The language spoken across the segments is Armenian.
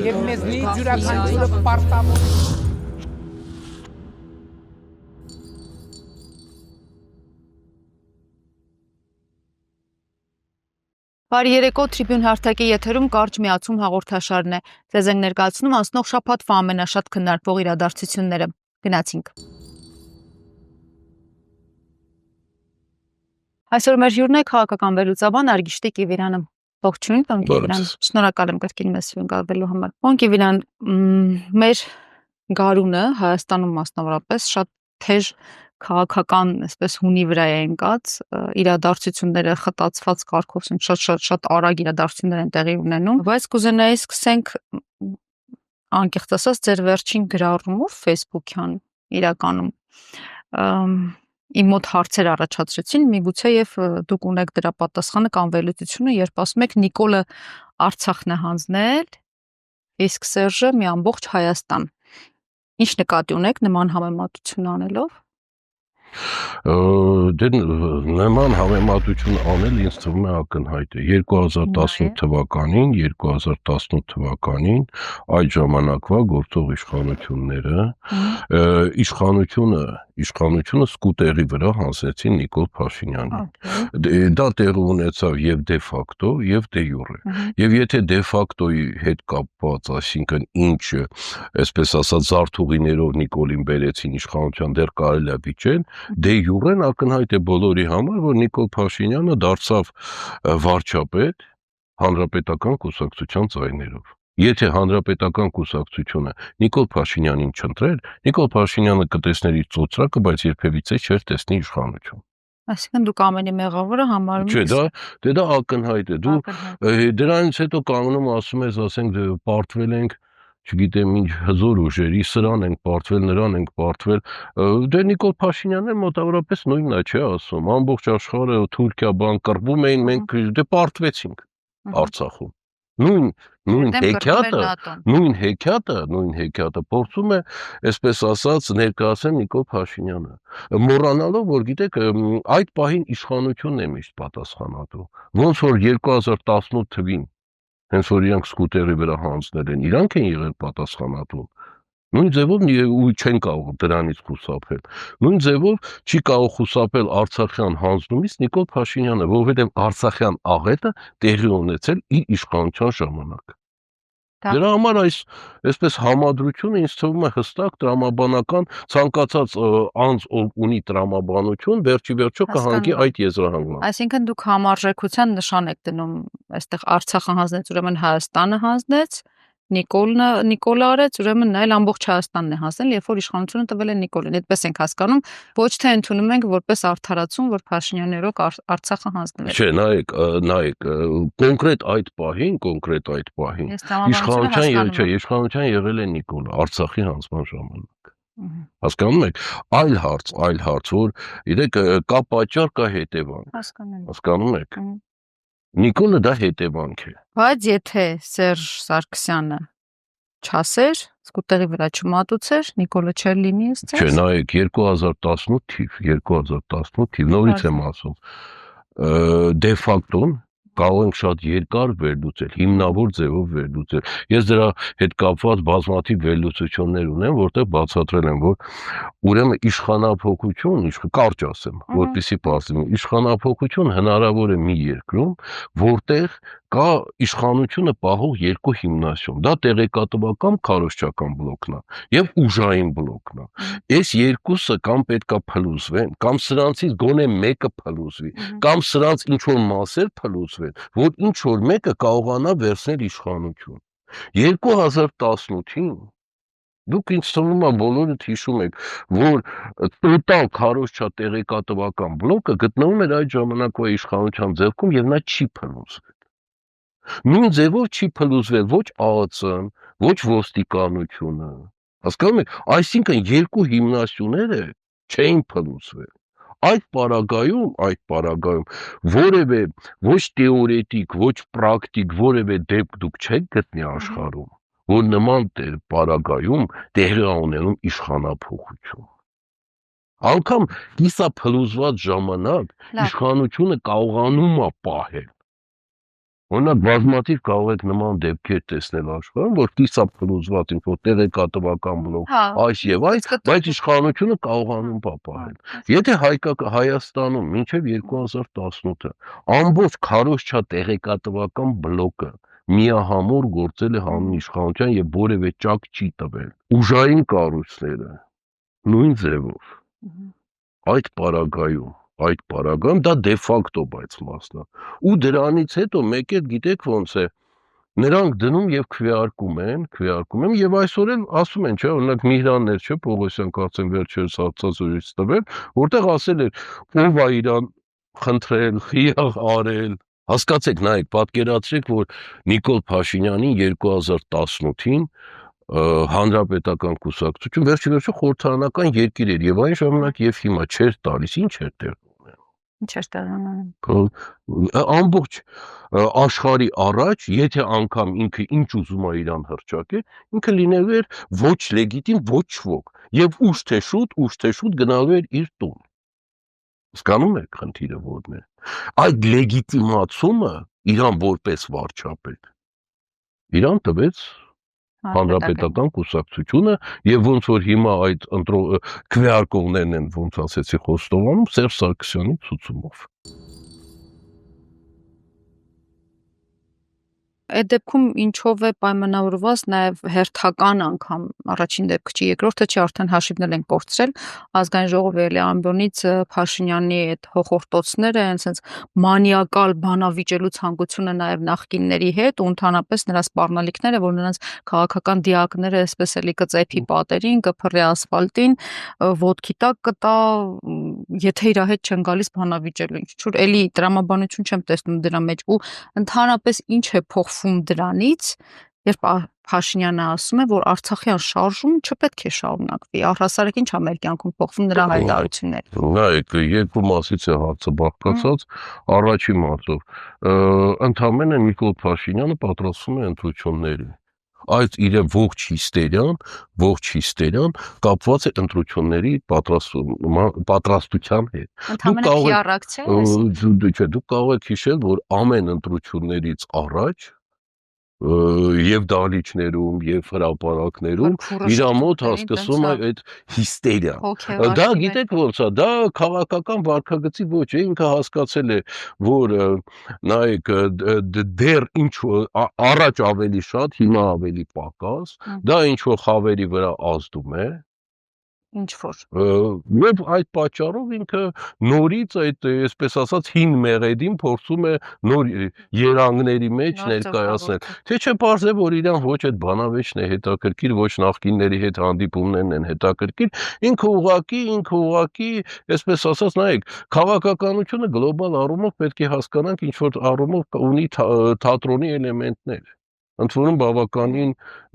Եվ մեզնի ջուրաքանչյուրը պարտավոր Բարի երեկո, Tribune հարթակի եթերում կարճ միացում հաղորդաշարն է։ Ձեզ ենք ներկայացնում անցնող շաբաթվա ամենաշատ քննարկվող իրադարձությունները։ Գնացինք։ Այսօր մեր հյուրն է քաղաքական վերլուծաբան Արգիշտի Կիվիրյանը։ Ողջույն, պարոն Կիվիրյան։ Շնորհակալ եմ կրկին մեզ հյուրընկալվելու համար։ Պարոն Կիվիրյան, մեր գարունը Հայաստանում մասնավորապես շատ թեժ քաղաքական, այսպես հունի վրա է ընկած, իրադարձությունները խտացված կարգով են, շատ արագ իրադարձություններ են տեղի ունենում, բայց կուզենայի սկսենք անկեղծ ասած ձեր վերջին գրառումով Facebook-յան իրականում իմ մոտ հարցեր առաջացրեցին, միգուցե եւ դուք ունեք դրա պատասխանը կամ վերլուծությունը, երբ ասում եք Նիկոլը Արցախն է հանձնել, իսկ Սերժը մի ամբողջ Հայաստան։ Ինչ նկատի ունեք նման համեմատություն անելով։ Դե նման համեմատություն անել ինձ թվում է ակնհայտ է 2018 թվականին այդ ժամանակվա գործող իշխանությունները իշխանությունը սկուտերի վրա հանձնեցին Նիկոլ Փաշինյանին դա տեղի ունեցավ եւ դե ֆակտո եւ դե յուրե եւ եթե դե ֆակտոյի հետ կապված այսինքն ինչ այսպես ասած զարթուղիներով Նիկոլին բերեցին իշխանության դեռ կարելի է վիճել դե յուրեն ակնհայտ է բոլորի համար, որ Նիկոլ Փաշինյանը դարձավ վարչապետ հանրապետական կուսակցության ձայներով։ Եթե հանրապետական կուսակցությունը Նիկոլ Փաշինյանին չընտրեր, Նիկոլ Փաշինյանը կտեսներ իր ծոծրակը, բայց երբևիցե չէր տեսնի իշխանություն։ Այսինքն դուք ամենի մեղավորը համարում եք։ Չէ, դա ակնհայտ է։ Դու դրանից հետո կանգնում ասում ես, ասենք պարտվել ենք չգիտեմ ինչ հզոր ուժերի, սրան ենք պարտվել, նրան ենք պարտվել, դե Նիկոլ Փաշինյանն մոտավորապես նույնն է, չէ՞ ասում, ամբողջ աշխարհը Թուրքիա բան կռվում էին, մենք դե պարտվեցինք Արցախում։ Նույն հեքիաթը փորձում է, այսպես ասած, ներկայացնել Նիկոլ Փաշինյանը, մոռանալով, որ գիտեք, այդ պահին իշխանությունն է միշտ պատասխանատու, ոնց որ 2018 թվին հենց որ իրանք սկուտերի վրա հանձնել են, իրանք են եղել պատասխանատուն։ Նույն ձևով չեն կարող դրանից խուսափել։ Նույն ձևով չի կարող խուսափել Արցախյան հանձնումից Նիկոլ Փաշինյանը, որովհետև Արցախյան աղետը տեղի ունեցել իր իշխանության ժամանակ։ Դրա համար այսպես համադրությունը ինձ թվում է հստակ տրամաբանական ցանկացած անձ ունի տրամաբանություն, վերջի վերջո կհանգի այդ եզրահանգման։ Այսինքն դուք համարժեքության նշան եք դնում, այստեղ Արցախը հանձնեց, ուրեմն Հայաստանը հանձնեց, Նիկոլը արեց, ուրեմն նա էլ ամբողջ Հայաստանն է հանձնել, երբ որ իշխանությունը տվել է Նիկոլին։ Այդպես ենք հասկանում, ոչ թե ընդունում ենք որպես արդարացում, որ Փաշինյանը իրոք Արցախը հանձնել է։ Չէ, նայեք, կոնկրետ այդ պահին իշխանության եղել է Նիկոլը Արցախի հանձնման ժամանակ։ Հասկանում եք, այլ հարց, որ իրեք կա պատճառ, կա հետևանք։ Հասկանում եք։ Նիկոլը դա հետևանք է։ Բայց եթե Սերժ Սարգսյանը չասեր, սկուտերի վրա չմատուցեր, Նիկոլը չէր լինի ըստ ձեզ։ Չէ, նայեք 2018 թիվ, նորից եմ ասում, դե ֆակտոն կարող ենք շատ երկար վերլուծել, հիմնավոր ձևով վերլուծել։ Ես դրա հետ կապված բազմաթիվ վերլուծություններ ունեմ, որտեղ բացատրել եմ, որ ուրեմն իշխանափոխություն, կարճ ասեմ, որպեսզի պարզվի, իշխանափոխություն հնարավոր է մի երկրում, որտեղ կա իշխանությունը պահող երկու հիմնասյուն։ Դա տեղեկատվական քարոզչական բլոկն է եւ ուժային բլոկն է։ Այս երկուսը կամ պետքա փլուզվեն, կամ սրանցից գոնե մեկը փլուզվի, կամ սրանց ինչ որ մասեր փլուզվեն, որ ինչ որ մեկը կարողանա վերցնել իշխանություն։ 2018-ին դուք ինձ թվում է բոլորդ հիշում եք, որ տոտալ քարոզչա տեղեկատվական բլոկը գտնվում էր այդ ժամանակվա իշխանության ձեռքում եւ նա չի փլուզվել։ Նույն ձևով չի փլուզվել ոչ ԱԱՑ-ն, ոչ ոստիկանությունը։ Հասկանում եք, այսինքն երկու հիմնասյուները չէին փլուզվել։ Այդ պարագայում որևէ ոչ թեորետիկ, ոչ պրակտիկ որևէ դեպք դուք չեք գտնի աշխարհում, որ նման պարագայում տեղի ունենում իշխանափոխություն։ Անկամ կիսա փլուզված ժամանակ իշխանությունը կարողանում է պահել։ Օրինակ բազմաթիվ կարող եք նման դեպքեր տեսնել աշխարհում, որ կիսափլուզված ինչ-որ տեղեկատվական բլոկ, այս եւ այս, բայց իշխանությունը կարողանում պահպանել։ Եթե Հայաստանում մինչև 2018-ը ամբողջ քարոզչա տեղեկատվական բլոկը միահամուռ գործել է հանուն իշխանության եւ որևէ ճակ չի տվել։ Ուժային կառույցները նույն ձևով այդ պարագայում դա դե ֆակտո բայց մասն է։ Ու դրանից հետո մեկ էլ գիտեք ոնց է, նրանք դնում եւ քվեարկում են եւ այսօր էլ ասում են, չէ, օրինակ Միհրաններ, չէ, Պողոսյան կարծեմ վերջերս հացածուրից տվել, որտեղ ասել էր ով է իրան խնդրել, խիաղ արել։ Հասկացեք, նայեք, պատկերացրեք, որ Նիկոլ Փաշինյանին 2018-ին հանրապետական կուսակցություն վերջի խորհրդարանական երկիր էր եւ այն ժամանակ եւ հիմա չէր տալիս, ինչ էր տեղում։ Ինչ էր տեղում։ Ամբողջ աշխարհի առաջ, եթե անգամ ինքը ինչ ուզում է իրան հռչակել, ինքը լինելու էր ոչ լեգիտիմ ոչ ոք եւ ուշ թե շուտ գնալու էր իր տուն։ Հասկանում եք խնդիրը որն է։ Այդ լեգիտիմացումը իրան որպես վարչապետ իրան տվեց հանրապետական կուսակցությունը եւ ոնց որ հիմա այդ քվեարկողներն են, ոնց ասեցի, խոստովանում Սերժ Սարգսյանի ցուցումով։ Այդ դեպքում ինչով է պայմանավորված նաև հերթական անգամ առաջին դեպքը չի, երկրորդը չի, արդեն հաշիվնել ենք կորցրել ազգային ժողովի էլի ամբյոնից Փաշինյանի այդ հոխորտոցները, այնպես մանիակալ բանավիճելու ցանկությունը նաև նախկինների հետ ու ընդհանրապես նրա սպառնալիքները, որ նրանց քաղաքական դիակները այսպես էլի կծեփի պատերին, կփռի ասֆալտին, ոտքի տակ կտա, եթե իր հետ չեն գալիս բանավիճելու, ինչ-որ էլի տրամաբանություն չեմ տեսնում դրա մեջ ու ընդհանրապես ինչ է փոխվում դրանից, երբ Փաշինյանը ասում է, որ Արցախյան շարժումը չպետք է շարունակվի, առհասարակ ինչ է մեր կյանքում փոխվում նրա հայտարարությունները։ Նայեք, երկու մասից է հարցը բաղկացած, առաջի մասով ընդամենը Նիկոլ Փաշինյանը պատրաստվում է ընտրությունների։ Այդ իր ողջ հիստերիան կապված է ընտրությունների պատրաստության հետ։ Ընդհանրապես PR-ակցիա է։ Չէ, դուք կարող եք հիշել, որ ամեն ընտրություններից առաջ եւ դահլիճներում եւ հրապարակներում իր մոտ հասկացում է այդ հիստերիան։ Դա գիտեք ոնց է, դա քաղաքական վարքագծի ոչ է, ինքը հասկացել է, որ նայեք դեռ ինչ առաջ ավելի շատ, հիմա ավելի պակաս, դա ինչ որ խավերի վրա ազդում է։ Ինչ որ։ Եվ այդ պատճառով ինքը նորից այդ, այսպես ասած, հին մեղեդին փորձում է նոր երանգների մեջ ներկայացնել։ Թե չէ պարզ է, որ իրան ոչ այդ բանավեճն է հետաքրքիր, ոչ նախկինների հետ հանդիպումներն են հետաքրքիր, ինքը ուղղակի, այսպես ասած, նայեք, քաղաքականությունը գլոբալ առումով պետք է հասկանանք, ինչ որ առումով ունի թատրոնի էլեմենտներ։ Ընդ որում բավականին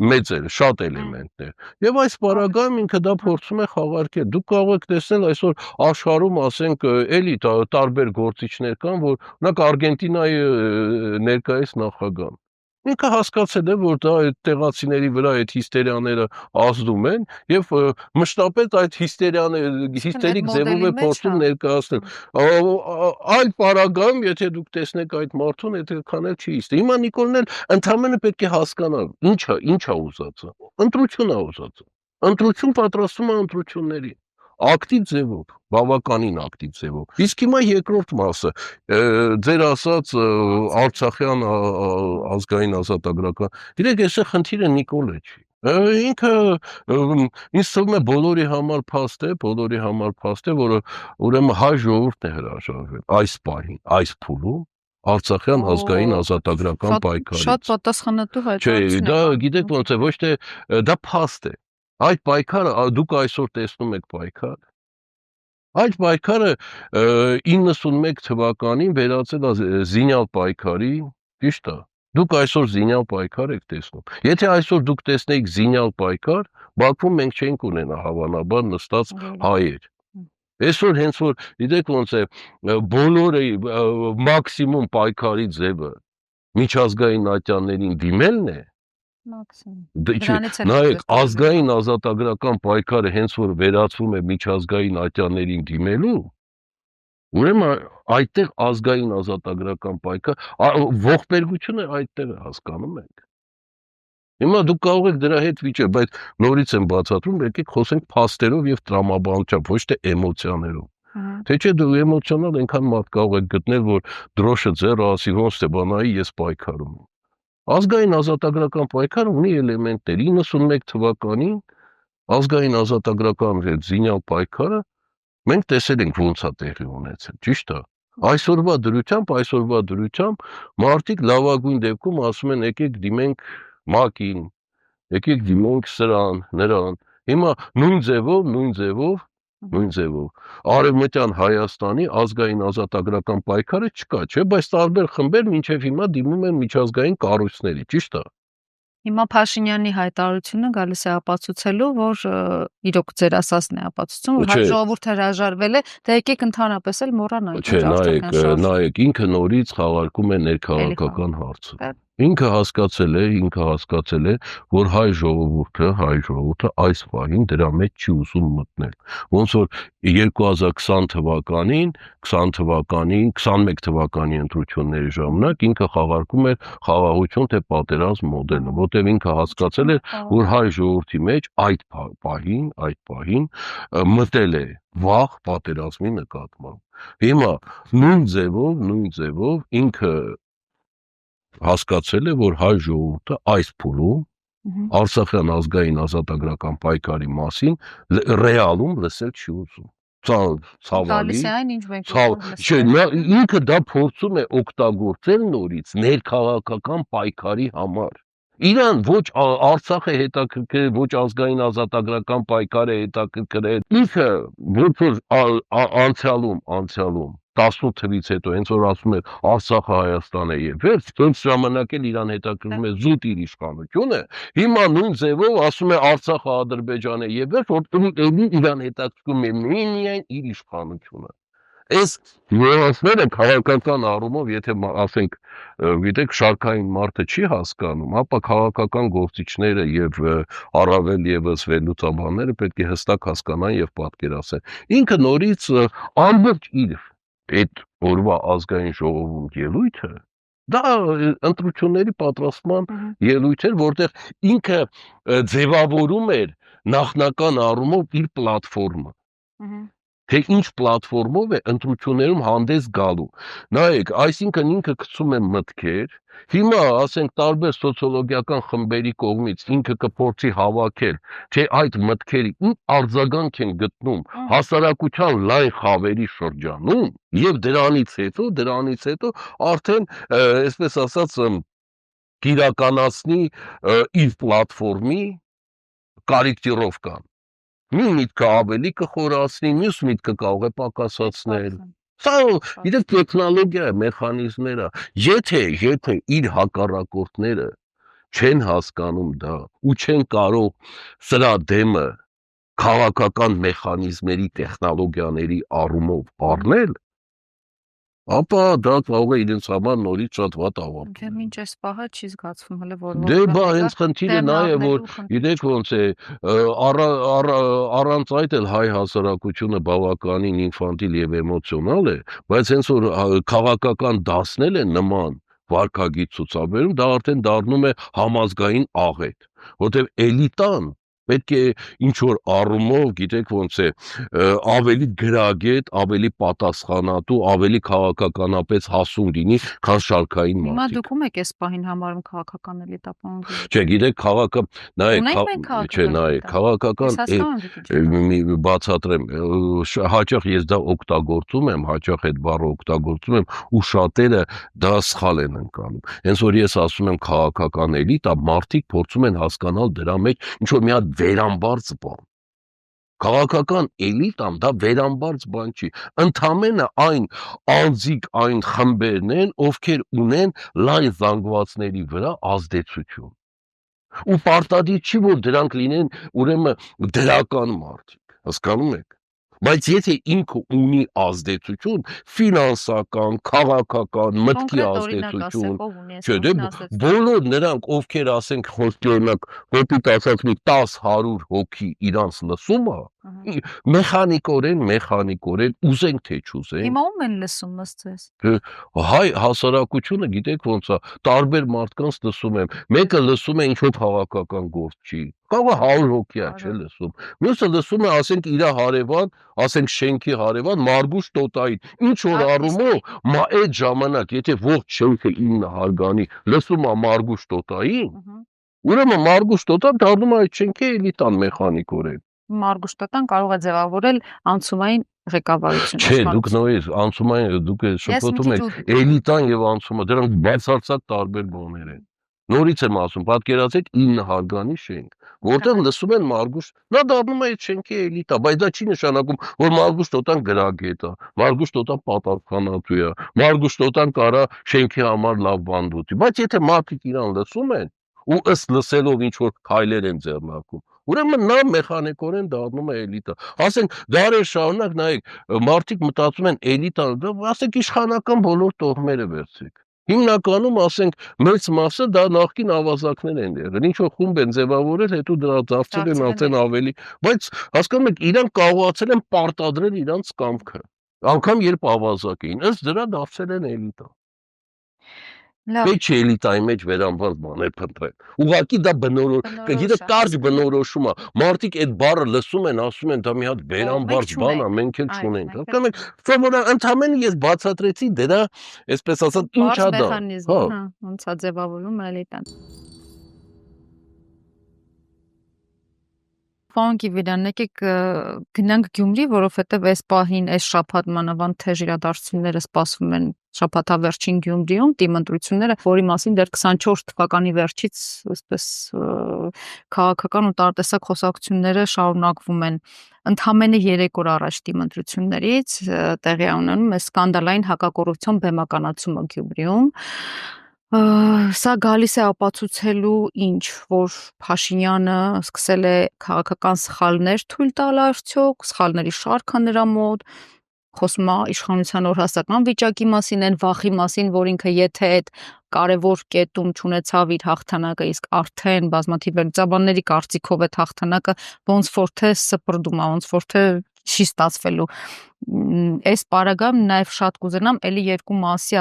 մեծ է, շատ էլեմենտներ։ Եվ այս պարագայում ինքը դա փորձում է խաղարկել։ Դուք կարող եք տեսնել այսօր աշխարհում, ասենք, էլի տարբեր գործիչներ կան, որ օրինակ Արգենտինայի ներկայիս նախագահն։ Ինքը հասկացել է, որ դա այդ տեղացիների վրա այդ հիստերիաները ազդում են եւ մշտապես այդ հիստերիկ ձևով է փորձում ներկայացնել։ Այլ պարագայում, եթե դուք տեսնեք այդ մարդուն, այդքան էլ չի հիստե։ Հիմա Նիկոլն էլ ընդհանրապես պետք է հասկանալ, ինչ է ուզածը։ Ընտրություն է ուզածը։ Ընտրություն պատրաստում է ընտրությունների։ Ակտիվ ձևով, բավականին ակտիվ ձևով։ Իսկ հիմա երկրորդ մասը, ձեր ասած Արցախյան ազգային ազատագրական, գիտեք, այսօր խնդիրը Նիկոլը չի։ Ինքը ինձ թվում է բոլորի համար փաստ է, որը ուրեմն հայ ժողովուրդն է հրաժարվել այս պահին, այս փուլում Արցախյան ազգային ազատագրական պայքարից։ Շատ պատասխանատու հայտարարություն է։ Չէ, դա գիտեք ոնց է, ոչ թե դա փաստ է։ Այդ պայքարը դուք այսօր տեսնում եք պայքար։ Այդ պայքարը 91 թվականին վերածել է զինյալ պայքարի, ճիշտ է։ Դուք այսօր զինյալ պայքար եք տեսնում։ Եթե այսօր դուք տեսնեիք զինյալ պայքար, Բաքվում մենք չենք ունենա հավանաբար նստած հայեր։ Այսօր հենց որ գիտեք ոնց է, բոլորը մաքսիմում պայքարի ձևը միջազգային ատյաններին դիմելն է։ Նայեք, ազգային ազատագրական պայքարը հենց որ վերածվում է միջազգային ատյաններին դիմելու, Ուրեմն այդտեղ ազգային ազատագրական պայքար, ողբերգությունը այդտեղ է, հասկանում եք։ Հիմա դուք կարող եք դրա հետ վիճել, բայց նորից եմ բացատրում, եկեք խոսենք փաստերով եւ տրամաբանությամբ, ոչ թե էմոցիաներով։ Թե չէ դու էմոցիոնալ այնքան մարդ կարող եք գտնել, որ դրոշը ձեռը ասի ոնց թե բանայի ես պայքարում եմ։ Ազգային ազատագրական պայքարը ունի էլեմենտներ։ 91 թվականին ազգային ազատագրական զինյալ պայքարը մենք տեսել ենք ոնց է տեղի ունեցել, ճիշտ է։ Այսօրվա դրությամբ մարդիկ լավագույն դեպքում ասում են եկեք դիմենք ՄԱԿ-ին, եկեք դիմենք սրան, նրան։ Հիմա նույն ձևով Արևմտյան Հայաստանի ազգային ազատագրական պայքարը չկա, չէ՞, բայց տարբեր խմբեր մինչև հիմա դիմում են միջազգային կառույցների, ճիշտ է։ Հիմա Փաշինյանի հայտարարությունը գալիս է ապացուցելու, որ իրոք ձեր ասածն է ապացուցում, որ ժողովուրդը հրաժարվել է, դա եկեք ընդհանրապես էլ մոռանանք։ Չէ, նայեք, ինքը նորից խաղարկում է ներքաղաքական հարցը։ Ինքը հասկացել է, որ հայ ժողովուրդը այս պահին դրա մեջ չի ուզում մտնել։ Ոնց որ 2020 թվականին, 21 թվականի ընտրությունների ժամանակ ինքը խաղարկում էր խաղաղություն թե պատերազմ մոդելը, որտեղ ինքը հասկացել է, որ հայ ժողովրդի մեջ այդ պահին մտել է վախ պատերազմի նկատմամբ։ Հիմա նույն ձևով ինքը հասկացել է, որ հայ ժողովուրդը այս փուլում Արցախյան ազգային ազատագրական պայքարի մասին ռեալում լսել չի ուզում։ Ցավալի։ Ինքը դա փորձում է օգտագործել նորից ներքաղաքական պայքարի համար։ Իրան ոչ Արցախ է հետաքրքրել, ոչ ազգային ազատագրական պայքար է հետաքրքրել։ Ինքը ոնց որ անցյալում 18 թվից հետո հենց որ ասում էր Արցախը Հայաստան է եւ վերջ, ոնց ժամանակ էլ իրան հետաքրքրում է զուտ իր իշխանությունը, հիմա նույն ձևով ասում է Արցախը Ադրբեջան է եւ վերջ, որտեղ իրան հետաքրքրում է միայն իր իշխանությունը։ Այս նյուանսները քաղաքական առումով, եթե ասենք, գիտեք, շարքային մարդը չի հասկանում, ապա քաղաքական գործիչները եւ առավել եւս վերլուծաբանները պետք է հստակ հասկանան եւ պատկերացնեն։ Ինքը նորից ամբողջ իր այդ օրվա ազգային ժողովում ելույթը դա ընտրությունների պատրաստման ելույթ էր, որտեղ ինքը ձևավորում էր նախնական առումով իր պլատֆորմը։ Թե ինչ պլատֆորմով է ընտրություններում հանդես գալու։ Նայեք, այսինքն ինքը գցում է մտքեր, հիմա ասենք տարբեր սոցիոլոգիական խմբերի կողմից ինքը կփորձի հավաքել, թե այդ մտքերի ինչ արձագանք են գտնում հասարակության լայն խավերի շրջանում, եւ դրանից հետո արդեն, այսպես ասած, կիրականացնի իր պլատֆորմի կարեկտիրովկան։ Մի միտքը ավելի կխորացնի, մյուս միտքը կարող է պակասացնել։ Սա իր տեխնոլոգիա է, մեխանիզմներ է։ Եթե իր հակառակորդները չեն հասկանում դա ու չեն կարող սրա դեմը քաղաքական մեխանիզմների, տեխնոլոգիաների առումով առնել, ապա դա կարող է իրենց համար նորից շատ վատ ավարտել։ Դե մինչ այս պահը չի զգացվում հələ որ Դե բա հենց խնդիրը նա է, որ գիտեք ոնց է, առանց այդ էլ հայ հասարակությունը բավականին ինֆանտիլ եւ էմոցիոնալ է, բայց հենց որ քաղաքական դասնել են նման վարքագիծ ցուցաբերում, դա արդեն դառնում է համազգային աղետ, որտեղ էլիտան պետք է ինչ որ առումով, գիտեք ոնց է, ավելի գրագետ, ավելի պատասխանատու, ավելի քաղաքականապես հասուն լինի, քան շարքային մարդիկ։ Հիմա դուք ում եք այս պահին համարում քաղաքական էլիտա։ Չէ, գիտեք, քաղաքական, բացատրեմ, հաճախ ես դա օգտագործում եմ, հաճախ այդ բառը օգտագործում եմ, ու շատերը դա սխալ են ընկալում։ Հենց որ ես ասում եմ քաղաքական էլիտա, մարդիկ փորձում են հասկանալ դրա մեջ ինչ որ մի հատ վերամբարձ բան։ Քաղաքական էլիտան դա վերամբարձ բան չի, ընդամենը այն անձիկ, այն խմբերն են, ովքեր ունեն լայն զանգվածների վրա ազդեցություն։ Ու պարտադիր չի, որ դրանք լինեն ուրեմն դրական մարդիկ, հասկանում եք։ Բայց եթե ինքը ունի ազդեցություն, ֆինանսական, քաղաքական, մտքի ազդեցություն, չէ, դե բոլոր նրանք, ովքեր ասենք խոսքի օրինակ, կոպիտ ասած մի 10-100 հոգի իրանց լսում է, Մեխանիկորեն ուզենք թե չուզենք։ Հիմա ում են լսում ըստ Հայ հասարակությունը գիտեք ոնց է, տարբեր մարդկանց լսում եմ։ Մեկը լսում է ինչ-որ քաղաքական գործչի, կարող է 100 հոգի է, չէ՞ լսում։ Մյուսը լսում է, ասենք իր հարևան, ասենք շենքի հարևան Մարգուշ Տոտային։ Ինչ որ առումով այդ ժամանակ, եթե ողջ շենքը 9 հարգանի լսում է Մարգուշ Տոտային, ուրեմն Մարգուշ Տոտան դառնում է այդ շենքի էլիտան մեխանիկորեն։ Մարգուշտոտան կարող է ձևավորել անցումային ղեկավարություն։ Չէ, դուք նույնիսկ անցումային դուք շփոթում եք էլիտան եւ անցումը, դրանք բացարձակ տարբեր բաներ են։ Նորից եմ ասում, պատկերացրեք 9 հարգանի շենք, որտեղ լսում են Մարգուշ, նա դառնում է այդ շենքի էլիտա, բայց դա չի նշանակում, որ Մարգուշ Տոտան գրագետ է, Մարգուշ Տոտան պատասխանատու է, Մարգուշ Տոտան կարա շենքի համար լավ բան դուտի, բայց եթե մարդիկ իրան լսում են ու ըստ լսելով ինչ որ քայլեր են ձեռնարկում, ուրեմն նա մեխանիկորեն դառնում է էլիտա։ Ասենք դարեր շարունակ նայեք, մարդիկ մտածում են էլիտա, ասենք իշխանական բոլոր տոհմերը վերցրեք։ Հիմնականում ասենք մեծ մասը դա նախկին ավազակներ են եղել, ինչ որ խումբ են ձևավորել, հետո դրա դարձել են արդեն ավելի, բայց հասկանում եք, իրանք կարողացել են պարտադրել իրանց կամքը, անգամ երբ ավազակ էին, ըստ դրա դարձել են էլիտա։ Պետք չէ էլիտայի մեջ վերամբարձ բաներ փնտրել։ Ուղղակի դա գիտեք կարճ բնորոշում է։ Մարդիկ այդ բառը լսում են, ասում են դա մի հատ վերամբարձ բան է, մենք էլ չունենք։ Հասկանում եք, ֆորմուլա ընդհանրապես ես բացատրեցի դրա, այսպես ասած, ինչ է դա։ Հա, ոնց է ձևավորվում էլիտան։ Ֆանկի վիդան եկեք գնանք Գյումրի, որովհետև այս պահին այս շաբաթ մանավանդ թեժ իրադարձությունները սպասվում են շաբաթավերջին Գյումրիում, թիմ ընտրությունները, որի մասին դեռ 24 թվականի վերջից այսպես քաղաքական ու տարատեսակ խոսակցությունները շարունակվում են։ Ընդամենը 3 օր առաջ թիմ ընտրություններից տեղի ունենում է սկանդալային հակակոռուպցիոն բեմականացումը Գյումրիում։ Սա գալիս է ապացուցելու ինչ, որ Փաշինյանը սկսել է քաղաքական սխալներ թույլ տալ արդյոք, սխալների շարքը նրա մոտ, խոսում է իշխանության օրհասական վիճակի մասին, այն վախի մասին, որ ինքը եթե այդ կարևոր կետում չունեցավ իր հաղթանակը, իսկ արդեն բազմաթիվ վերլուծաբանների կարծիքով այդ հաղթանակը ոնց որ թե սպրդում է, ոնց որ թե չի ստացվելու։ Այս պարագայում նաև շատ կուզենամ էլի երկու մասի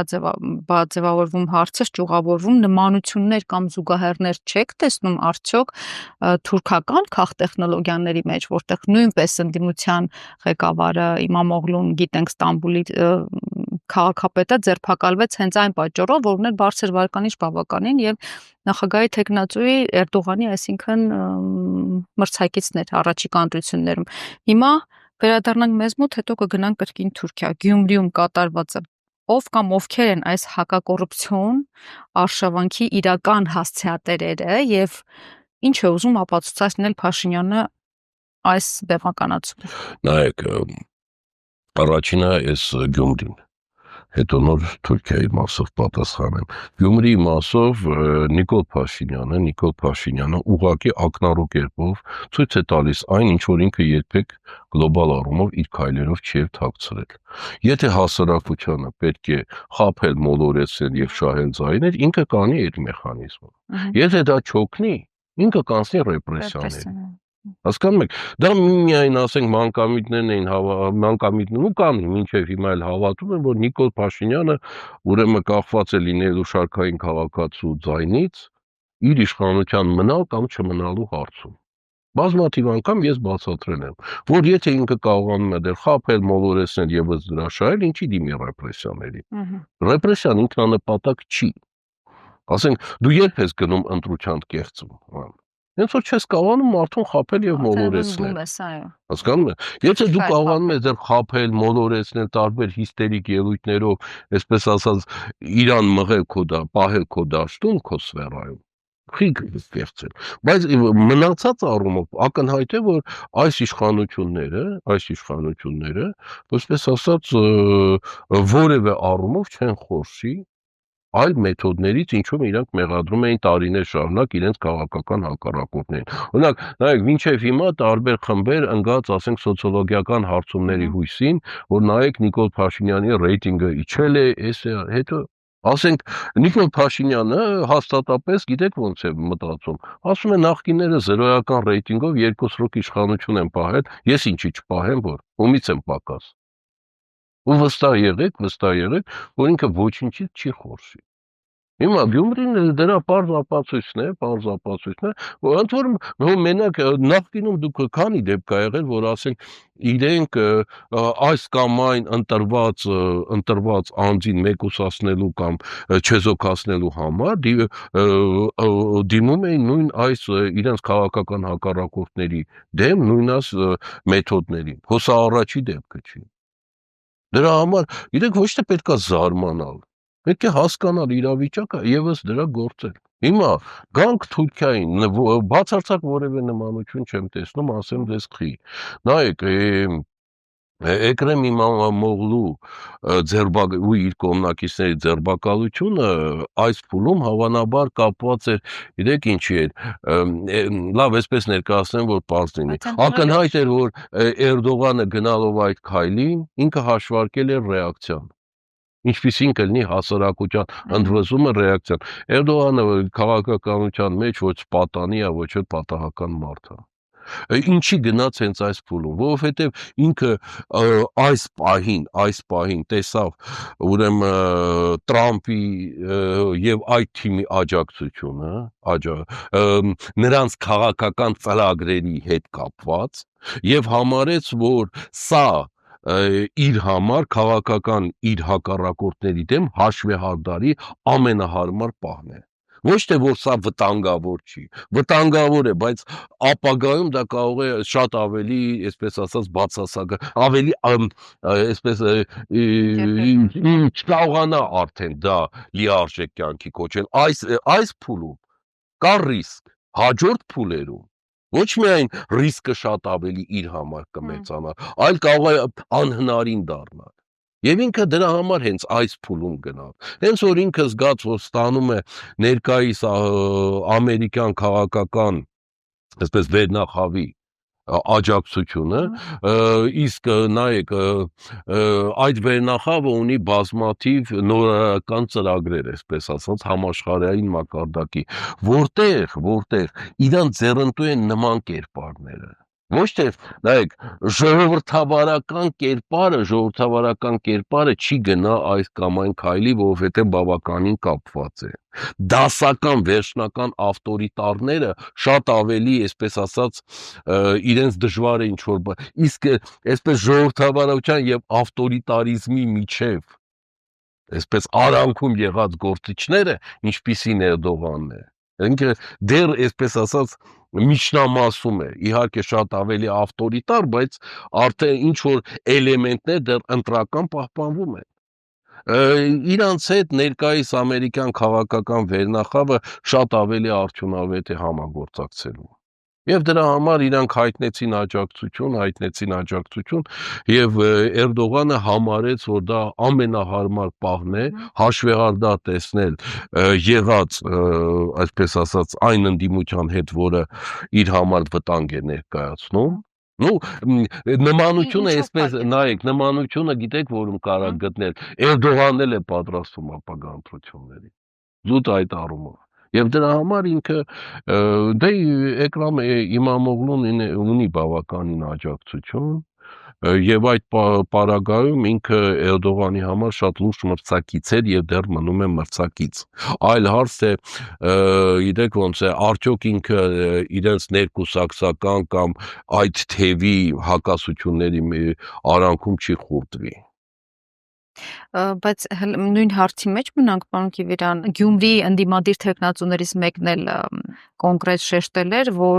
ձևավորվում հարցը, ճյուղավորվում նմանություններ կամ զուգահեռներ չեք տեսնում արդյոք թուրքական քաղտեխնոլոգիաների մեջ, որտեղ նույնպես ընդդիմության ղեկավարը Իմամօղլուն, գիտենք Ստամբուլի քաղաքապետը ձերբակալվեց հենց այն պատճառով, որ ուներ բարձր վարկանիշ բավականին եւ նախագահի թեկնածուի Էրդողանի, այսինքն մրցակիցներ առաջիկա ընտրություններում։ Հիմա վերադառնանք մեզ մոտ, հետո կգնանք կրկին Թուրքիա, Գյումրիում կատարվածը։ Ով կամ ովքեր են այս հակակոռուպցիոն արշավանքի իրական հասցեատերերը եւ ինչ է ուզում ապացուցել Փաշինյանը այս բեմականացումով։ Նայեք, առաջինը այս Գյումրին, հետո նոր Թուրքիայի մասով պատասխանեմ։ Գյումրիի մասով Նիկոլ Փաշինյանը ուղղակի ակնառու կերպով ցույց է տալիս այն, ինչ որ ինքը երբեք գլոբալ առումով իր քայլերով չի թաքցրել։ Եթե հասարակությանը պետք է խաբել, մոլորեցնել եւ շահել ձայներ, ինքը կանի այդ մեխանիզմը։ Եթե դա չօգնի, ինքը կանցնի ռեպրեսիաների։ Հասկանում եք, դա միայն ասենք մանկամիտներն ու կան մինչև հիմա էլ հավատում են, որ Նիկոլ Փաշինյանը ուրեմն կախված է լինելու շարքային քաղաքացու ձայնից իր իշխանության մնալ կամ չմնալու հարցում։ Բազմաթիվ անգամ ես բացատրել եմ, որ եթե ինքը կարողանում է դեռ խաբել, մոլորեցնել եւս դրաշայել, ինչի դիմի ռեպրեսիաների։ Ռեպրեսիան ինքնանպատակ չի։ Ասենք դու երբ ես գնում ընտրության կեղծում, հենց որ չես կարողանում մարդուն խաբել եւ մոլորեցնել։ Հասկանում եք։ Եթե դու կարողանում ես դեռ խաբել, մոլորեցնել տարբեր հիստերիկ ելույթներով, այսպես ասած, իրան մղել քո դա, պահել քո դաշտում, քո սֆերայում, խիգ կեղծել։ Բայց մնացած առումով ակնհայտ է, որ այս իշխանությունները, այսպես ասած, որևէ առումով չեն խորշի այլ մեթոդներից, ինչում իրանք մեղադրում էին տարիներ շարունակ իրենց քաղաքական հակառակորդներին։ Օրինակ, նայեք, մինչև հիմա տարբեր խմբեր ընկած, ասենք, սոցիոլոգիական հարցումների հույսին, որ նայեք Նիկոլ Փաշինյանի ռեյտինգը իջել է, հետո Ասենք Նիկոլ Փաշինյանը հաստատապես գիտեք ոնց է մտածում։ Ասում է նախկինները 0-ական ռեյտինգով 2 սրոք իշխանություն են պահել, ես ինչի չպահեմ, որ ումից եմ պակաս։ Ու վստահ եղեք, որ ինքը ոչինչից չի խորշի։ Հիմա Գյումրին դրա պարզ ապացույցն է, որ ընդ որում մենակ նախկինում դուք քանի դեպք ա եղել, որ ասենք իրենք այս կամ այն ընտրված անձին մեկուսացնելու կամ չեզոքացնելու համար դիմում էին նույն այս իրենց քաղաքական հակառակորդների դեմ նույն այս մեթոդներին։ Հոսա առաջի դեպքը չի։ Դրա համար իրենք ոչ թե պետքա զարմանալ, պետք է հասկանալ իրավիճակը եւս դրա գործել։ Հիմա գանք Թուրքիային, բացարձակ որևէ նմանություն չեմ տեսնում, ասեմ ձեզ խի։ Նայեք, Էկրեմ Իմամօղլու ու իր կողմնակիցների ձերբակալությունը այս փուլում հավանաբար կապված էր, գիտեք ինչի էր, լավ, այսպես ներկայացնեմ, որ պարզ լինի։ Ակնհայտ էր, որ Էրդողանը գնալով այդ քայլին, ինքը հաշվարկել էր ռեակցիան։ Ինչպիսին կլինի հասարակության ընդվզումը ռեակցիան։ Էրդողանը քաղաքականության մեջ ոչ պատանի է, ոչ էլ պատահական մարդ է։ Ինչի գնաց հենց այս փուլում, որովհետև ինքը այս պահին տեսավ ուրեմն Տրամպի եւ այդ թիմի աջակցությունը, նրանց քաղաքական ծրագրերի հետ կապված եւ համարեց, որ սա իր համար քաղաքական իր հակառակորդների դեմ հաշվեհարդարի ամենահարմար պահն է։ Ոչ թե որ սա վտանգավոր չի, վտանգավոր է, բայց ապագայում դա կարող է շատ ավելի, այսպես ասած, բացասական, ավելի այսպես չկարողանա արդեն դա լիարժեք կյանքի կոչել։ Այս փուլում կա ռիսկ, հաջորդ փուլերում ոչ միայն ռիսկը շատ ավելի իր համար կմեծանա, այլ կարող է անհնարին դառնալ։ Եվ ինքը դրա համար հենց այս փուլում գնալ։ Հենց որ ինքը զգաց, որ ստանում է ներկայիս ամերիկյան քաղաքական, այսպես վերնախավի աջակցությունը, իսկ նայեք, այդ վերնախավը ունի բազմաթիվ նորարարական ծրագրեր, այսպես ասած, համաշխարհային մակարդակի, որտեղ իրան ձեռնտու են նման կերպարները։ Ոչ թե, նայեք, ժողովրդավարական կերպարը չի գնա այս կամ այն քայլի, որովհետև բավականին կապված է։ Դասական, վերջնական ավտորիտարները շատ ավելի, այսպես ասած, իրենց դժվար է ինչ-որ, իսկ այսպես ժողովրդավարության եւ ավտորիտարիզմի միջև, այսպես արանքում եղած գործիչները, ինչպիսին Էրդողանն է, ինքը դեռ, այսպես ասած, միջնամասում է, իհարկե շատ ավելի ավտորիտար, բայց արդեն ինչ-որ էլեմենտներ դեռ ընտրական պահպանվում են։ Իրանց հետ ներկայիս ամերիկյան քաղաքական վերնախավը շատ ավելի արդյունավետ է համագործակցելու։ Եվ դրա համար իրանք հայտնեցին աջակցություն եւ Էրդողանը համարեց, որ դա ամենահարմար պահն է հաշվեհարդար տեսնել եղած, այսպես ասած, այն ընդդիմության հետ, որը իր համար վտանգ է ներկայացնում։ Նմանությունը այսպես, նայեք, նմանությունը գիտեք որում կարող գտնել, Էրդողանն էլ է պատրաստվում ապագա ընտրությունների։ Զուտ այդ առումով։ Եվ դրա համար ինքը դե Էկրամ Իմամօղլուն ունի բավականին աջակցություն եւ այդ պարագայում ինքը Էրդողանի համար շատ լուրջ մրցակից էր եւ դեռ մնում է մրցակից։ Այլ հարց է, գիտեք ոնց է, արդյոք ինքը իրենց ներկուսակցական կամ այդ թևի հակասությունների արանքում չի խորտվի։ Բայց նույն հարցի մեջ մնանք, պարոն Կիվիրյան, Գյումրի ընդդիմադիր թեկնածուներից մեկն էլ կոնկրետ շեշտել էր, որ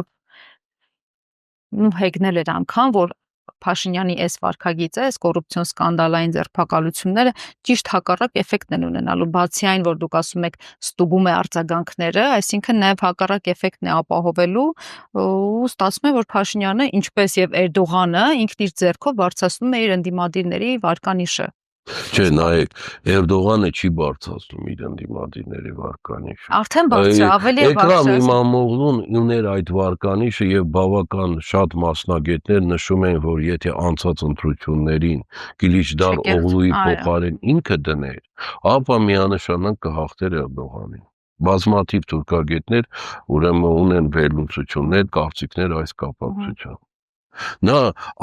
հեգնել էր անգամ, որ Փաշինյանի այս վարքագիծը, այս կոռուպցիոն սկանդալային ձերբակալությունները ճիշտ հակառակ էֆեկտն են ունենալու, բացի այն, որ դուք ասում եք ստուգում է արձագանքները, այսինքն նաև հակառակ էֆեկտն է ապահովելու ու ստացվում է, որ Փաշինյանը, ինչպես եւ Էրդողանը, ինքն իր ձեռքով բարձրացնում է իր ընդդիմադիրների վարկանիշը։ Չէ, նայեք, Էրդողանը չի բարձրացնում իր ընդդիմադիրների վարկանիշը։ Արդեն բարձր, ավելի է Էկրամ բարձրացնում։ Իմամօղլուն ուներ այդ վարկանիշը եւ բավական շատ մասնագետներ նշում են, որ եթե անցած ընտրություններին Գիլիչդար Օղլուի փոխարեն ինքը դներ, ապա միանշանակ կհաղթեր Էրդողանին։ Բազմաթիվ թուրքագետներ ուրեմն ունեն վերլուծություններ, կարծիքներ այս կապակցությամբ։ Նա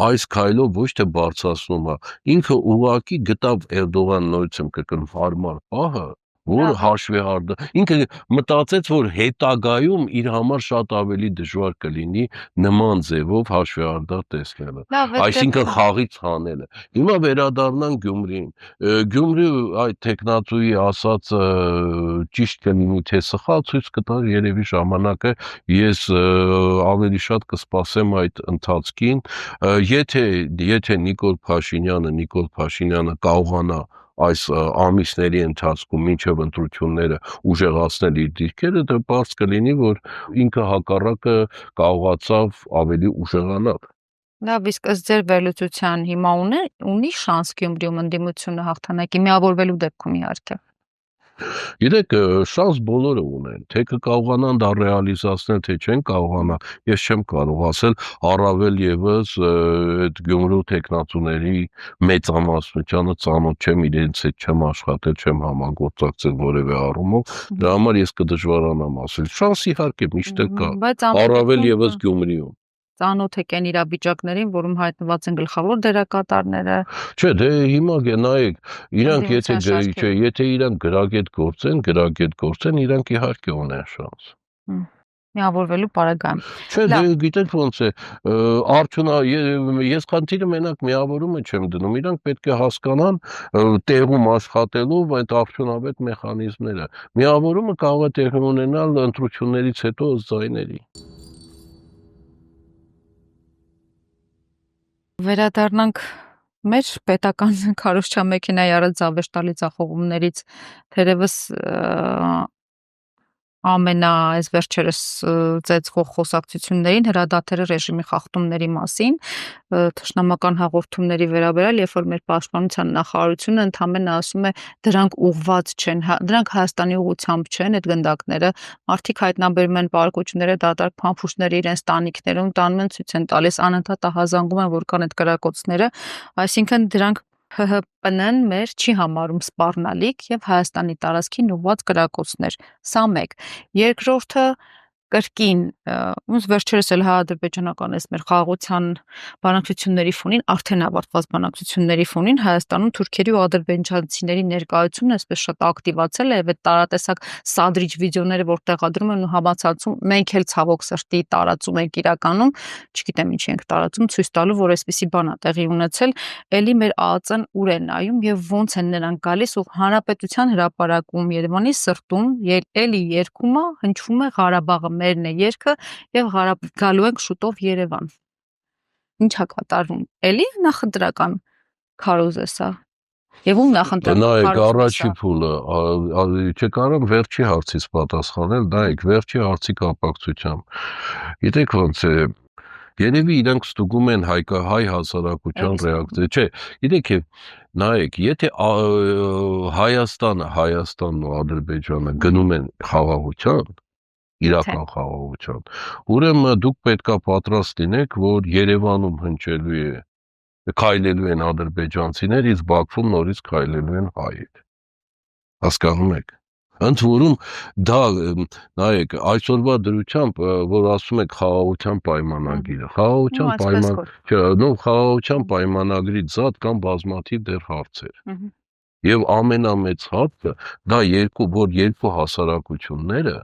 այս քայլով ոչ թե բարձրացնում է, ինքը ուղղակի գտավ Էրդողան նորից եմ կրկնում հարմար պահը, որ հաշվի առնի, ինքը մտածեց, որ հետագայում իր համար շատ ավելի դժվար կլինի նման ձևով հաշվի առնի տեսնելը, այսինքն խաղից հանելը։ Հիմա վերադառնանք Գյումրիին։ Գյումրի այդ տեխնատուի ասածը ճիշտ կլինի թե սխալ, ցույց կտա երևի ժամանակը, ես ավելի շատ կսպասեմ այդ ընթացքին, եթե Նիկոլ Փաշինյանը կարողանա այս ամիսների ընթացքում մինչև ընտրությունները ուժեղացնել իր դիրքերը, դա պարզ կլինի, որ ինքը հակառակը կարողացավ ավելի ուժեղանալ։ Լավ, իսկ ըստ ձեր վերլուծության հիմա ունի շանս Գյումրիում ընդդիմությունը հաղթանակի միավորվելու դեպքում իհարկե։ Գիտեք, շանս բոլորը ունեն, թե կկարողանան դա ռեալիզացնել, թե չեն կարողանա, ես չեմ կարող ասել, առավել եւս այդ Գյումրու տեխնատուների մեծամասնությանը ծանոթ չեմ, իրենց հետ չեմ աշխատել, չեմ համագործակցել որևէ առումով, դրա համար ես կդժվարանամ ասել։ Շանս իհարկե միշտ կա, առավել եւս Գյումրիում։ Ծանոթ եք այն իրավիճակներին, որում հայտնված են գլխավոր դերակատարները։ Չէ, դե հիմա նայեք, իրանք եթե իրանք գրագետ գործեն, իրանք իհարկե ունեն շանս։ Միավորվելու պարագայում։ Չէ, դե գիտեք ոնց է, ես խնդիրը մենակ միավորումը չեմ դնում, իրանք պետք է հասկանան տեղում աշխատելով այդ արդյունավետ մեխանիզմները։ Միավորումը կարող է տեղի ունենալ ընտրություններից հետո ըստ ձայների։ Վերադառնանք մեր պետական քարոզչամեքենայի առած զավեշտալի ձախողումներից, թերևս այս վերջերս ծեծվող խոսակցություններին հրադադարի ռեժիմի խախտումների մասին, թշնամական հաղորդումների վերաբերյալ, երբ որ մեր պաշտպանության նախարարությունը ընդհանրապես ասում է դրանք ուղղված չեն, դրանք Հայաստանի ուղղությամբ չեն, այդ գնդակները, մարդիկ հայտնաբերում են պարկուճները, դատարկ փամփուշտները իրենց տանիքներում, տանում են ցույց են տալիս, անընդհատ ահազանգում են, որ կան այդ կրակոցները, այսինքն դրանք ՀՀՊՆ-ն մեր չի համարում սպառնալիք եւ Հայաստանի տարածքին ուղղված կրակոցներ։ Սա մեկ։ Երկրորդը կրկին, ոնց վերջերս էլ հայ-ադրբեջանական մեր խաղաղության բանակցությունների ֆոնին, արդեն ավարտված բանակցությունների ֆոնին Հայաստանում թուրքերի ու ադրբեջանցիների ներկայությունը այսպես շատ ակտիվացել է եւ այդ տարատեսակ սադրիչ վիդեոները, որ տեղադրում են ու համացածում, մենք էլ ցավոք սրտի տարածում ենք իրականում, չգիտեմ ինչի ենք տարածում, ցույց տալու, որ այսպիսի բան է տեղի ունեցել, էլի մեր ԱԱԾ-ն ուր է նայում եւ ոնց են նրանք գալիս ու հանրապետության հրապարակում Երևանի սրտում էլի երկում է, հնչում է Ղարաբաղը մերն է երգը եւ գալու ենք շուտով Երևան։ Ինչա կատարվում։ Էլի նախընտրական քարոզ է սա։ Եվ ում նախընտրական քարոզ է սա։ Նայեք, առաջի փուլը, չկարամ վերջի հարցից պատասխանել, նայեք, վերջի հարցի կապակցությամբ։ Գիտեք ոնց է, երևի իրանք ստուգում են հայ հասարակության ռեակցիա, չէ, գիտեք նայեք, եթե Հայաստանն ու Ադրբեջանը գնում են խաղաղության, իրական խաղաղության, ուրեմն դուք պետքա պատրաստ լինեք, որ Երևանում հնչելու է, քայլելու են ադրբեջանցիներ, իսկ Բաքվում նորից քայլելու են հայեր։ Հասկանում եք։ Ընդ որում դա նայեք այսօրվա դրությամբ, որ ասում եք խաղաղության պայմանագիրը, խաղաղության պայմանագրի զատ կան բազմաթիվ դեռ հարցեր։ Եվ ամենամեծ հարցը դա երկու հասարակությունները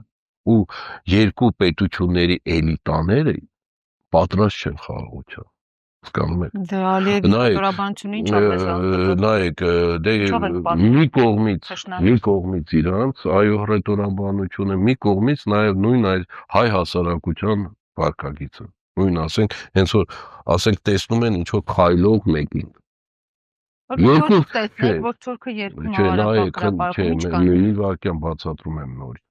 ու երկու պետությունների էլիտաները պատրաստ չեն խաղաղության։ Հասկանում եք։ Դե Ալիևի կառավարությունը ինչ ա նայեք, դե մի կողմից իրանց այո հռետորաբանությունը, մի կողմից նաև նույն հայ հասարակության վարքագիծը։ Նույն ասենք, հենց որ ասենք տեսնում են ինչ որ քայլող մեկին։ Երկու տեսնեք, որ թուրքը երկու հրապարակում մի վարքյան բացատրում եմ նորից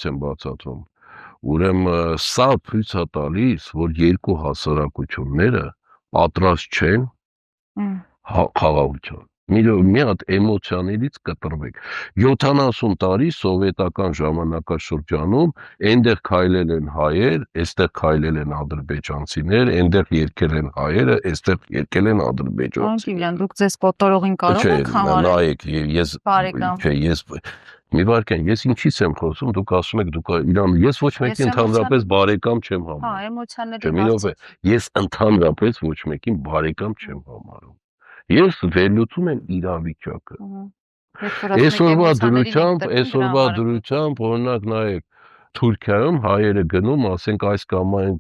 եմ բացատրում։ Ուրեմն սա ցույց է տալիս, որ երկու հասարակությունները պատրաստ չեն խաղաղության։ Մի հատ էմոցիաներից կտրվեք։ 70 տարի սովետական ժամանակաշրջանում այնտեղ քայլել են հայեր, այստեղ քայլել են ադրբեջանցիներ, այնտեղ երգել են հայերը, այստեղ երգել են ադրբեջանցիները։ Անկիլյան, դուք ձեզ կոտորողին կարող եք համարել։ Նայեք, ես մի վարքան, ես ինչից եմ խոսում, դուք ասում եք, դուք իրան, ես ոչ մեկին ընդհանրապես բարեկամ չեմ համարում։ Հա, էմոցիաների Ես ընդհանրապես ոչ մեկին բարեկամ չեմ համարում։ Ես վերլուծում եմ իրավիճակը։ Այսօրվա դրությամբ, օրինակ նայեք, Թուրքիայում հայերը գնում, ասենք այս կամ այն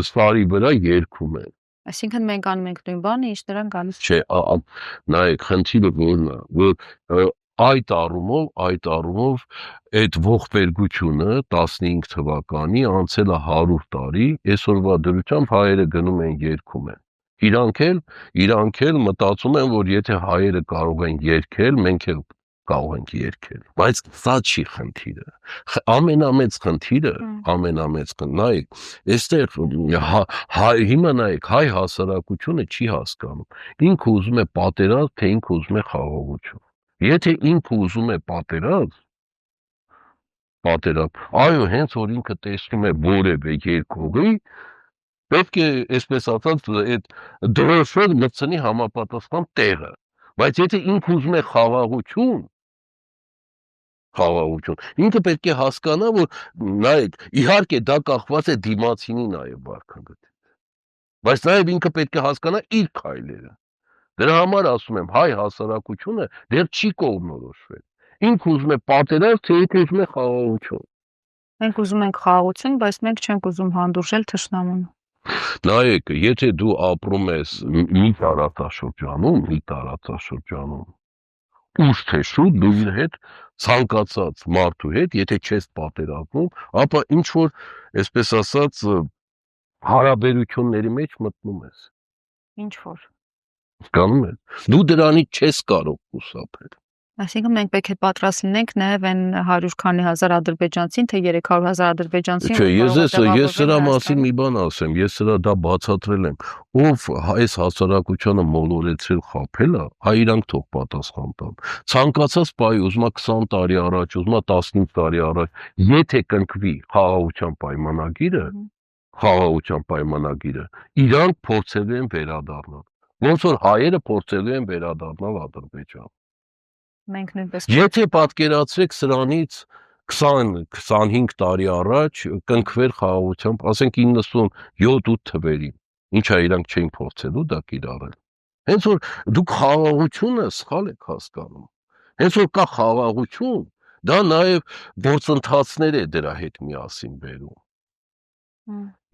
սարի վրա երգում են։ Այսինքն մենք անում ենք նույն բանը, ինչ նրանք գալիս։ Չէ, նայեք, խնդիրը որն է, որ այդ առումով այդ ողբերգությունը 15 թվականի անցել է 100 տարի, այսօրվա դրությամբ հայերը գնում են երգում են։ Իրանք էլ մտածում են, որ եթե հայերը կարող են երգել, մենք էլ կարող ենք երգել։ Բայց սա չի խնդիրը։ Ամենամեծ խնդիրը, նայեք, այստեղ հիմա նայեք, հայ հասարակությունը չի հասկանում։ Ինքը ուզում է պատերազմ, թե ինքը ուզում է խաղաղություն։ Եթե ինքը ուզում է պատերազմ, այո, հենց որ ինքը տեսնում է որևէ երկողի, պետք է, այսպես ասած, այդ դրոշը մտցնի համապատասխան տեղը։ Բայց եթե ինքը ուզում է խաղաղություն, ինքը պետք է հասկանա, որ նայեք, իհարկե դա կախված է դիմացինի նաև վարքագծից։ Բայց նաև ինքը պետք է հասկանա իր քայլերը։ Դրա համար ասում եմ, հայ հասարակությունը դեռ չի կողմնորոշվել։ Ինքը ուզում է պատերազմ, թե ինքը ուզում է խաղաղություն։ Մենք ուզում ենք խաղաղություն, բայց մենք չենք ուզում հանդուրժել թշնամուն։ Նայեք, եթե դու ապրում ես մի տարածաշրջանում, ուշ թե շուտ դու իր հետ ցանկացած մարդու հետ, եթե չես պատերազմում, ապա ինչ որ, այսպես ասած, հարաբերությունների մեջ մտնում ես։ Ինչ որ։ Հասկանում ես։ Դու դրանից չես կարող խուսափել։ Այսինքն մենք պետք է պատրաստ լինենք նաև այն 100 քանի հազար ադրբեջանցին, թե 300,000 ադրբեջանցին։ Չէ, ես սրա մասին մի բան ասեմ, ես սրա դա բացատրել եմ։ Ով այս հասարակությանը մոլորեցրել խաբել է, հայ իրանք թող պատասխան տան։ Ցանկացած պահի, ուզում է 20 տարի առաջ, ուզում է 15 տարի առաջ, եթե կնքվի խաղաղության պայմանագիրը, իրանք փորձելու են վերադառնալ։ Ոնց որ հայերը փորձելու են վերադառնալ Ադրբեջան։ Մենք նույնպես։ Եթե պատկերացրեք սրանից 20-25 տարի առաջ կնքվեր խաղաղությամբ, ասենք 97-8 թվերին, ինչա իրանք չէին փորձելու դա կիրառել։ Հենց որ դուք խաղաղությունը սխալ եք հասկանում։ Հենց որ կա խաղաղություն, դա նաև գործընթացներ է դրա հետ միասին բերում։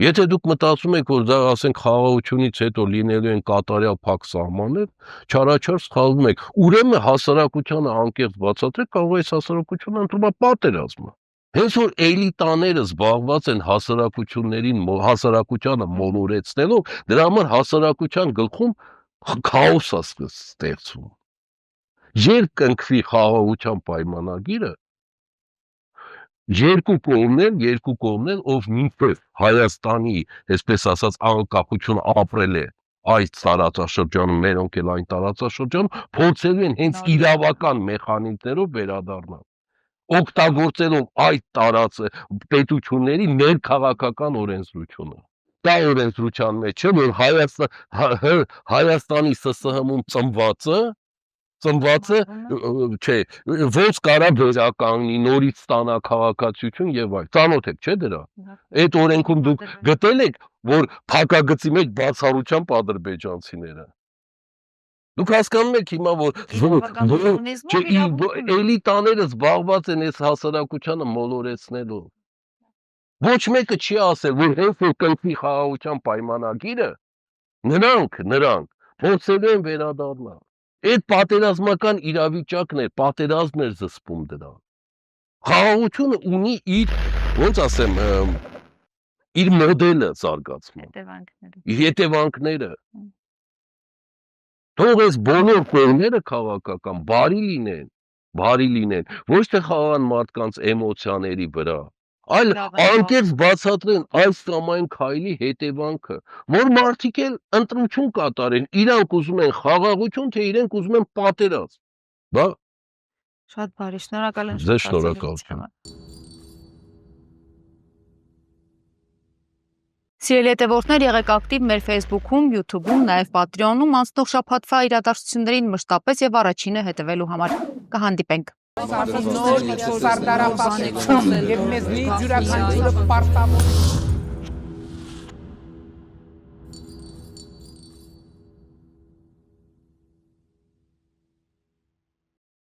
Եթե դուք մտածում եք, որ դա ասենք խաղաղությունից հետո լինելու են կատարյալ փակ սահմաններ, չարաչար սխալվում եք։ Ուրեմն հասարակությանը անկեղծ բացատրեք, կարող է այս հասարակությունը ընդունել պատերազմը։ Հենց որ էլիտաները զբաղված են հասարակությանը մոլորեցնելով, դրա համար հասարակության գլխում քաոս է ստեղծվում։ Երբ կնքվի խաղաղության պայմանագիրը, երկու կողմներ, ով մինչև Հայաստանի, այսպես ասած, անկախություն ապրել է այս տարածաշրջանում, մերոնք էլ այն տարածաշրջանում, փորձելու են հենց իրավական մեխանիզմներով վերադառնալ, օգտագործելով այդ պետությունների ներքաղաքական օրենսդրությունը։ Դա օրենսդրության մեջ է, որ Հայաստանի ՍՍՀ-ում ծնվածը չէ, ոնց կարա վերականգնի, նորից ստանա քաղաքացիություն եւ այլ։ Ծանոթ եք, չէ՞ դրա։ Այդ օրենքում դուք գտել եք, որ փակագծի մեջ բացառությամբ ադրբեջանցիները։ Դուք հասկանում եք հիմա, որ էլիտաները զբաղված են այս հասարակությանը մոլորեցնելով։ Ոչ մեկը չի ասել, որ հենց որ կնքվի խաղաղության պայմանագիրը, նրանք փորձելու են վերադառնալ։ Այդ պատերազմական իրավիճակն է, պատերազմն էր զսպում դրան։ Խաղաղությունը ունի իր, ոնց ասեմ, իր մոդելը զարգացման, իր հետևանքները։ Թող այս բոլոր կողմերը քաղաքական բարի լինեն, ոչ թե խաղան մարդկանց էմոցիաների վրա, այլ Լավ է, անկեղծ բացատրեն այս կամ այն քայլի հետևանքը, որ մարդիկ էլ ընտրություն կատարեն, իրանք ուզում են խաղաղություն, թե իրենք ուզում են պատերազմ։ Բա Շատ բարի, շնորհակալ եմ Ձեզ շփոթված շնորհակալություն։ համար։ Սիրելի հետևորդներ, եղեք ակտիվ մեր Facebook-ում, YouTube-ում, նաև Patreon-ում անցնող շաբաթվա իրադարձություններին մշտապես եւ առաջինը հետևելու համար։ Կհանդիպենք։ Նոր սարդարապաշտություն եւ մեզնից յուրաքանչյուրը պարտավոր